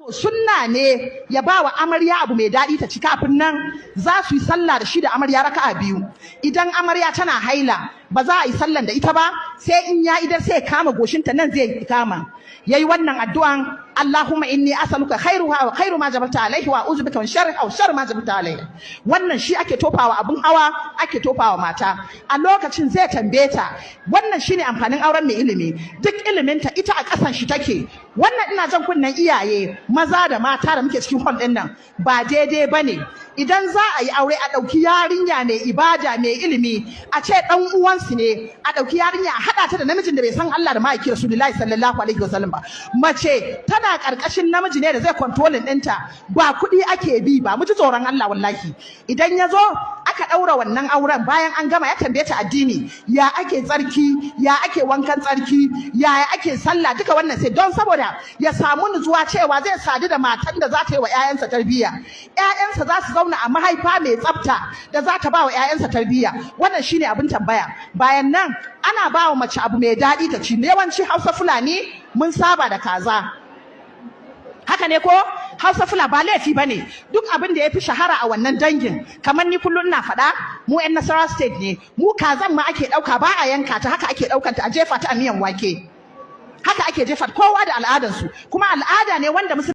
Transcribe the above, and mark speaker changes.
Speaker 1: sunna ne ya ba wa amarya abu mai daɗi ta ci kafin nan za su yi sallah da shi da amarya raka'a biyu. Idan amarya tana haila ba za a yi sallan da ita ba, sai in ya idar sai ya kama goshinta nan zai kama yayi wannan addu'an, Allahumma inni as'aluka khairuha wa khairu ma jabalta alaihi wa a'udhu bika min sharri aw sharri ma jabalta alaihi. Wannan shi ake tofawa abun hawa, ake tofawa mata. A lokacin zai tambaye ta, wannan shine amfanin auren mai ilimi. Duk iliminta ita a kasan shi take. Wannan ina jan kunnen iyaye maza da mata da muke cikin hall din nan, ba daidai bane idan za a yi aure a ɗauki yarinya mai ibada mai ilimi, a ce ɗan uwansu ne, a ɗauki yarinya a haɗa ta da namijin da bai san Allah da ma'aiki Rasulullahi sallallahu alaihi wasallam ba. Mace tana ƙarƙashin namiji ne da zai kontrolin ɗinta, ba kuɗi ake bi ba, mu ji tsoron Allah wallahi. Idan ya zo aka ɗaura wannan auren, bayan an gama ya tambaye ta addini, ya ake tsarki, ya ake wankan tsarki, ya ake sallah, duka wannan sai don saboda ya samu nutsuwa cewa zai sadu da matan da za ta yi wa 'ya'yansa tarbiyya. 'Ya'yansa za su zauna a mahaifa mai tsafta da za ta ba wa 'ya'yansa tarbiyya. Wannan shine abin tambaya. Bayan nan ana ba wa mace abu mai daɗi ta ci. Yawanci Hausa Fulani mun saba da kaza. Haka ne ko? Hausa Fula ba laifi bane. Duk abin da ya fi shahara a wannan dangin, kamar ni kullum ina faɗa, mu 'yan Nasarawa State ne. Mu kazan ma ake ɗauka, ba a yanka ta, haka ake ɗaukanta a jefa ta a miyan wake. Haka ake jefa, kowa da al'adarsu. Kuma al'ada ne wanda